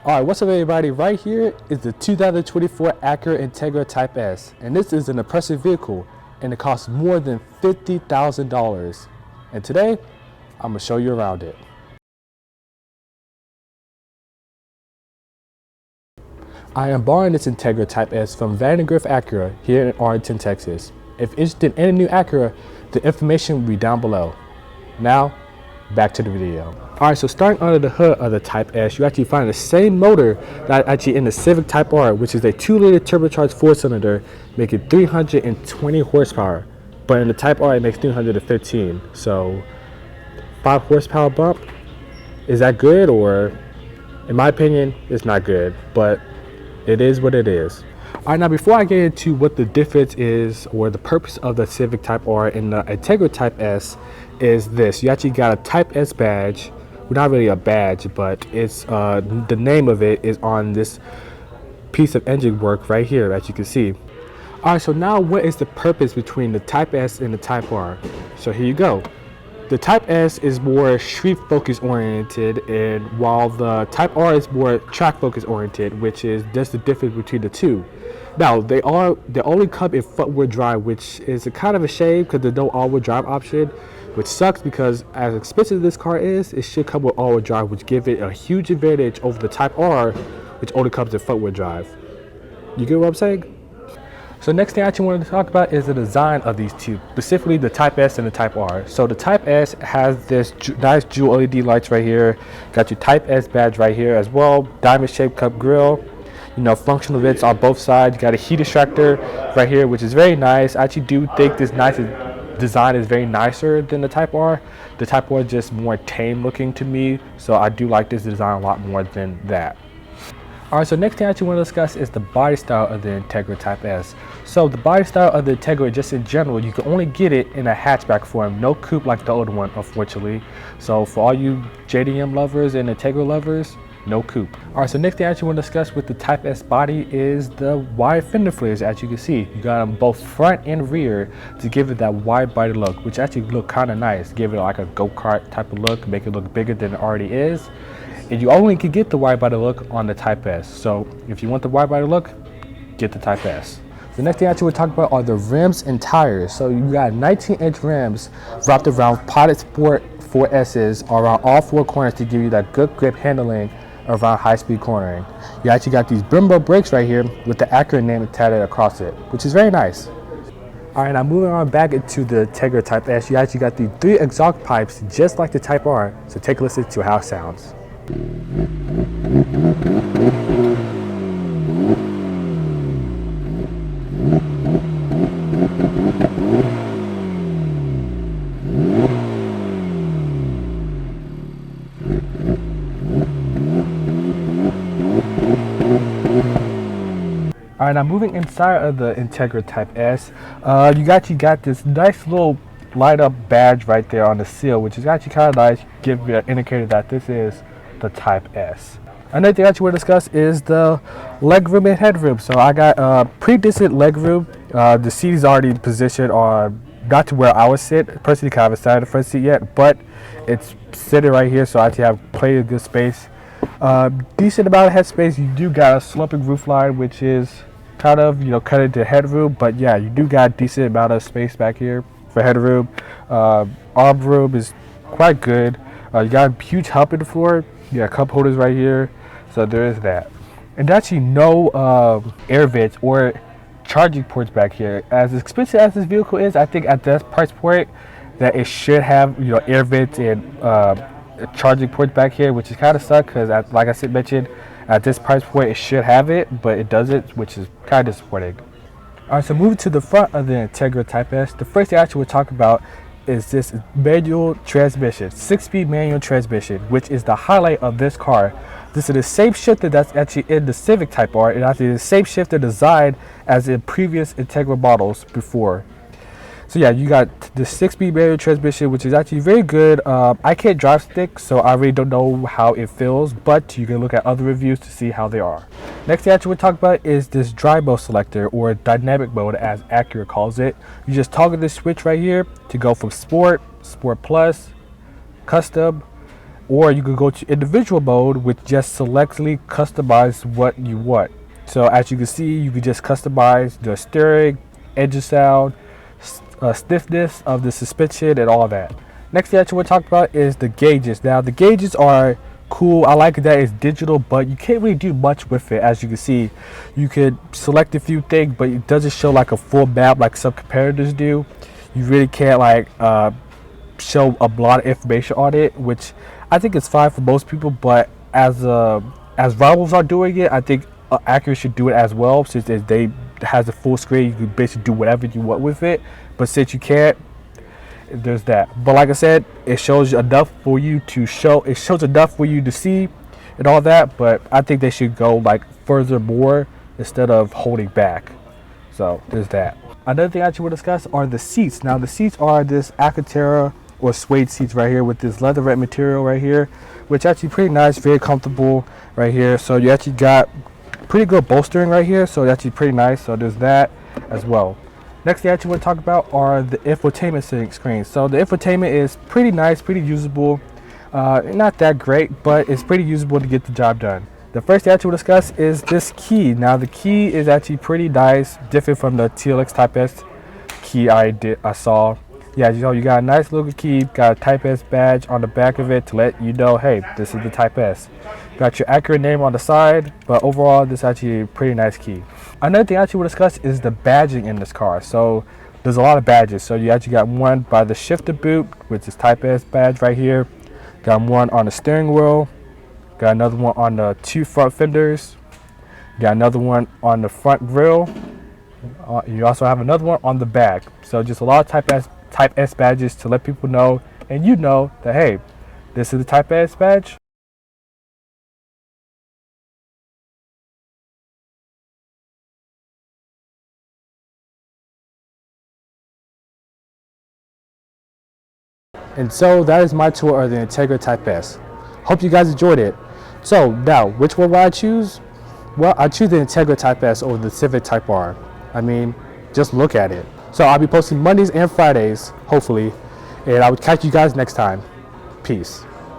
Alright, what's up everybody? Right here is the 2024 Acura Integra Type S, and this is an impressive vehicle and it costs more than $50,000. And today I'm going to show you around it. I am borrowing this Integra Type S from Van & Griff Acura here in Arlington, Texas. If you're interested in any new Acura, the information will be down below. Now, back to the video. Alright, so starting under the hood of the Type S, you actually find the same motor that actually in the Civic Type R, which is a 2-liter turbocharged 4-cylinder, making 320 horsepower. But in the Type R, it makes 315. So, 5 horsepower bump. Is that good? Or, in my opinion, it's not good. But it is what it is. Alright, now before I get into what the difference is or the purpose of the Civic Type R and the Integra Type S is this. You actually got a Type S badge. Well, not really a badge, but it's the name of it is on this piece of engine work right here, as you can see. Alright, so now what is the purpose between the Type S and the Type R? So here you go. The Type S is more street focus oriented, and while the Type R is more track focus oriented, which is just the difference between the two. Now they only come in front-wheel drive, which is a kind of a shame because there's no all-wheel drive option, which sucks because as expensive as this car is, it should come with all-wheel drive, which give it a huge advantage over the Type R, which only comes in front-wheel drive. You get what I'm saying? So next thing I actually wanted to talk about is the design of these two, specifically the Type S and the Type R. So the Type S has this nice dual LED lights right here, got your Type S badge right here as well, diamond shaped cup grille, you know, functional vents on both sides. You got a heat extractor right here, which is very nice. I actually do think this design is very nicer than the Type R. The Type R is just more tame looking to me, so I do like this design a lot more than that. Alright, so next thing I actually want to discuss is the body style of the Integra Type S. So the body style of the Integra, just in general, you can only get it in a hatchback form, no coupe like the old one, unfortunately. So for all you JDM lovers and Integra lovers, no coupe. Alright, so next thing I actually want to discuss with the Type S body is the wide fender flares. As you can see, you got them both front and rear to give it that wide body look, which actually look kind of nice. Give it like a go-kart type of look, make it look bigger than it already is. And you only can get the wide body look on the Type S. So if you want the wide body look, get the Type S. The next thing I actually want to talk about are the rims and tires. So you got 19-inch rims wrapped around Potted Sport 4S's around all 4 corners to give you that good grip handling around high-speed cornering. You actually got these Brembo brakes right here with the Acura name tatted across it, which is very nice. Alright, now moving on back into the Integra Type S, you actually got the 3 exhaust pipes just like the Type R. So take a listen to how it sounds. Alright, now moving inside of the Integra Type S, you got this nice little light up badge right there on the seal, which is actually kind of nice, give you an indicator that this is the Type S. Another thing I actually want to discuss is the legroom and headroom. So I got pretty decent legroom. The seat is already positioned on not to where I would sit. Personally, kind of inside the front seat yet, but it's sitting right here, so I actually have plenty of good space. Decent amount of head space. You do got a sloping roof line, which is kind of, you know, cut into headroom, but yeah, you do got a decent amount of space back here for headroom. Arm room is quite good. You got a huge help in the floor. You got cup holders right here, so there is that. And actually no air vents or charging ports back here. As expensive as this vehicle is, I think at this price point that it should have, you know, air vents and charging ports back here, which is kind of suck because, like I said, mentioned, at this price point it should have it, but it doesn't, which is kind of disappointing. Alright, so moving to the front of the Integra Type S, the first thing I actually would talk about is this manual transmission, 6-speed manual transmission, which is the highlight of this car. This is the same shifter that's actually in the Civic Type R, and actually the same shifter design as in previous Integra models before. So yeah, you got the 6-speed manual transmission, which is actually very good. I can't drive stick, so I really don't know how it feels, but you can look at other reviews to see how they are. Next thing I actually want to talk about is this drive mode selector, or dynamic mode as Acura calls it. You just toggle this switch right here to go from Sport, Sport Plus, Custom, or you could go to individual mode, which just selectively customize what you want. So as you can see, you can just customize the steering, engine sound, stiffness of the suspension, and all that. Next thing I want to talk about is the gauges. Now the gauges are cool. I like that it's digital, but you can't really do much with it. As you can see, you could select a few things, but it doesn't show like a full map like some competitors do. You really can't like show a lot of information on it, which I think is fine for most people, but as rivals are doing it, I think Acura should do it as well, since they has a full screen. You can basically do whatever you want with it, but since you can't, there's that. But like I said, it shows enough for you to see and all that, but I think they should go like further more instead of holding back. So there's that. Another thing I actually want to discuss are the seats. Now the seats are this Acura or suede seats right here with this leatherette material right here, which actually pretty nice, very comfortable right here. So you actually got pretty good bolstering right here, so that's actually pretty nice. So there's that as well. Next thing I actually want to talk about are the infotainment screens. So the infotainment is pretty nice, pretty usable. Not that great, but it's pretty usable to get the job done. The first thing I actually want to discuss is this key. Now the key is actually pretty nice, different from the TLX Type S key I saw. Yeah, you got a nice little key, got a Type S badge on the back of it to let you know, hey, this is the Type S. Got your Acura name on the side, but overall, this is actually a pretty nice key. Another thing I actually want to discuss is the badging in this car. So there's a lot of badges. So you actually got one by the shifter boot, which is Type S badge right here. Got one on the steering wheel. Got another one on the two front fenders. Got another one on the front grille. You also have another one on the back. So just a lot of Type S badges to let people know, and you know that, hey, this is the Type S badge. And so that is my tour of the Integra Type S. Hope you guys enjoyed it. So now, which one will I choose? Well, I choose the Integra Type S over the Civic Type R. I mean, just look at it. So I'll be posting Mondays and Fridays, hopefully, and I will catch you guys next time. Peace.